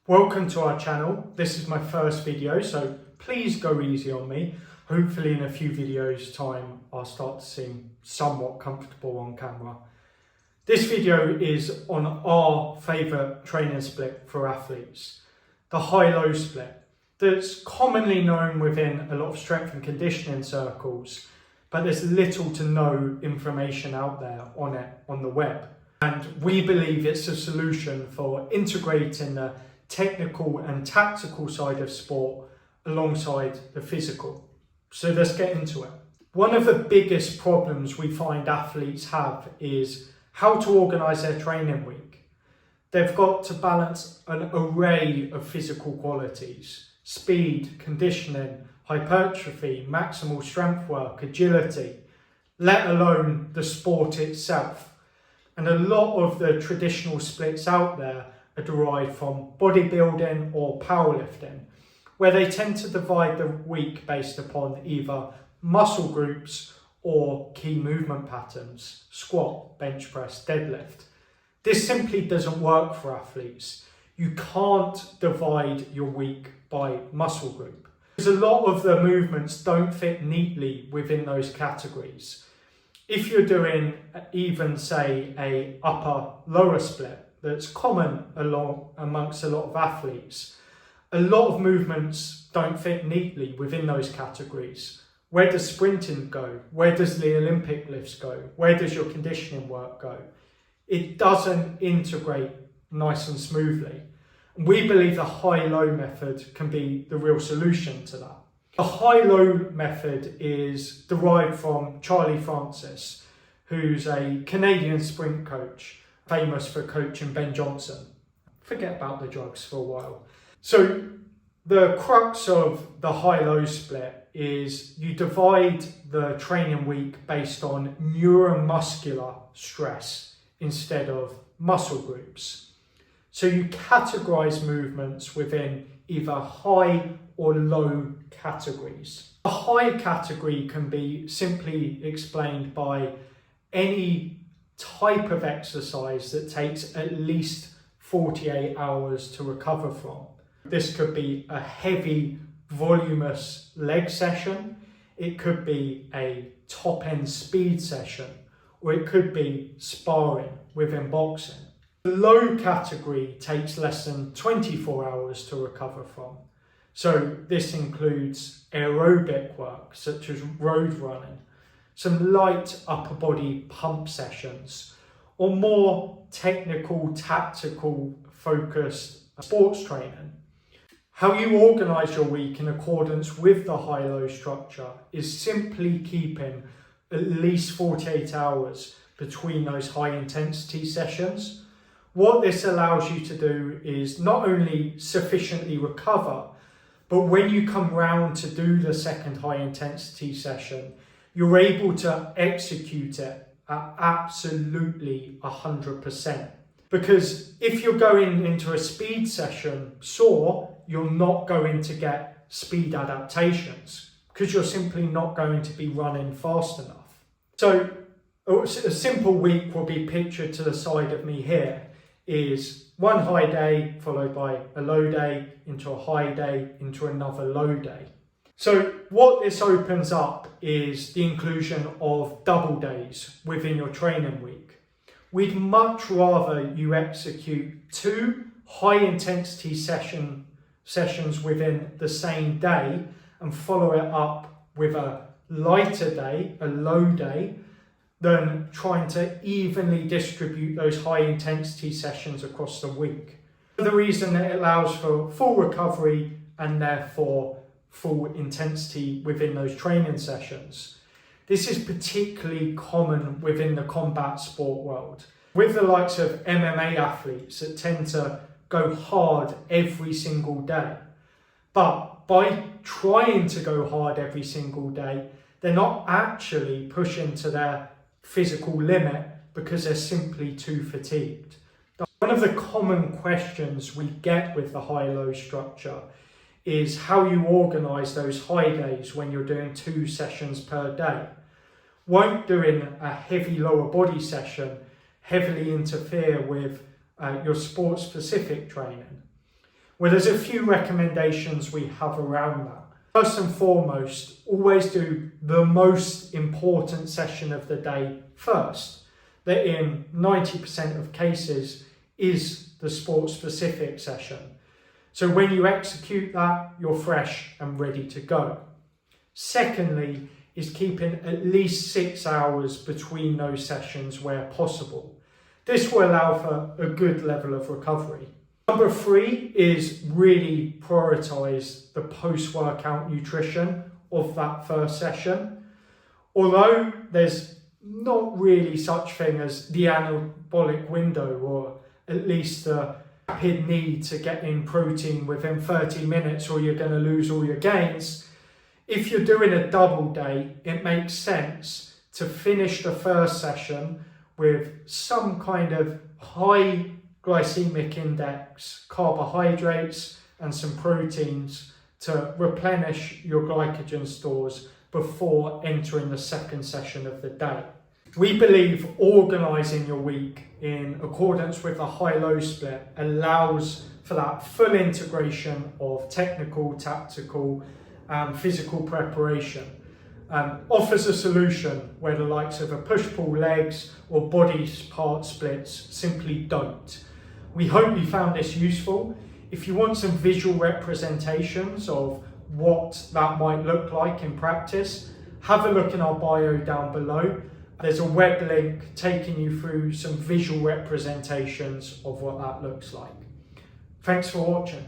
Welcome to our channel. This is my first video, so please go easy on me. Hopefully in a few videos time I'll start to seem somewhat comfortable on camera. This video is on our favourite training split for athletes, the high-low split, that's commonly known within a lot of strength and conditioning circles, but there's little to no information out there on it on the web. And we believe it's a solution for integrating the technical and tactical side of sport alongside the physical. So let's get into it. One of the biggest problems we find athletes have is how to organise their training week. They've got to balance an array of physical qualities: speed, conditioning, hypertrophy, maximal strength work, agility, let alone the sport itself. And a lot of the traditional splits out there are derived from bodybuilding or powerlifting, where they tend to divide the week based upon either muscle groups or key movement patterns: squat, bench press, deadlift. This simply doesn't work for athletes. You can't divide your week by muscle group, because a lot of the movements don't fit neatly within those categories. If you're doing even, say, a upper-lower split that's common amongst a lot of athletes, a lot of movements don't fit neatly within those categories. Where does sprinting go? Where does the Olympic lifts go? Where does your conditioning work go? It doesn't integrate nice and smoothly. We believe the high-low method can be the real solution to that. The high-low method is derived from Charlie Francis, who's a Canadian sprint coach, famous for coaching Ben Johnson. Forget about the drugs for a while. So the crux of the high-low split is you divide the training week based on neuromuscular stress instead of muscle groups. So you categorize movements within either high or low categories. A high category can be simply explained by any type of exercise that takes at least 48 hours to recover from. This could be a heavy, voluminous leg session, it could be a top-end speed session, or it could be sparring within boxing. The low category takes less than 24 hours to recover from. So this includes aerobic work, such as road running, some light upper body pump sessions, or more technical, tactical focused sports training. How you organise your week in accordance with the high-low structure is simply keeping at least 48 hours between those high intensity sessions. What this allows you to do is not only sufficiently recover, but when you come round to do the second high intensity session, you're able to execute it at absolutely 100%. Because if you're going into a speed session sore, you're not going to get speed adaptations because you're simply not going to be running fast enough. So a simple week will be pictured to the side of me here is one high day followed by a low day into a high day into another low day. So what this opens up is the inclusion of double days within your training week. We'd much rather you execute 2 high intensity sessions within the same day and follow it up with a lighter day, a low day, than trying to evenly distribute those high intensity sessions across the week. The reason that it allows for full recovery and therefore full intensity within those training sessions. This is particularly common within the combat sport world, with the likes of MMA athletes that tend to go hard every single day. But by trying to go hard every single day, they're not actually pushing to their physical limit because they're simply too fatigued. One of the common questions we get with the high-low structure is how you organise those high days when you're doing 2 sessions per day. Won't doing a heavy lower body session heavily interfere with your sport-specific training? Well, there's a few recommendations we have around that. First and foremost, always do the most important session of the day first. That in 90% of cases is the sport-specific session. So when you execute that, you're fresh and ready to go. Secondly, is keeping at least 6 hours between those sessions where possible. This will allow for a good level of recovery. Number 3 is really prioritise the post-workout nutrition of that first session. Although there's not really such thing as the anabolic window, or at least the rapid need to get in protein within 30 minutes or you're going to lose all your gains, if you're doing a double day, it makes sense to finish the first session with some kind of high glycemic index, carbohydrates and some proteins to replenish your glycogen stores before entering the second session of the day. We believe organising your week in accordance with the high-low split allows for that full integration of technical, tactical and physical preparation. Offers a solution where the likes of a push-pull legs or body part splits simply don't. We hope you found this useful. If you want some visual representations of what that might look like in practice, have a look in our bio down below. There's a web link taking you through some visual representations of what that looks like. Thanks for watching.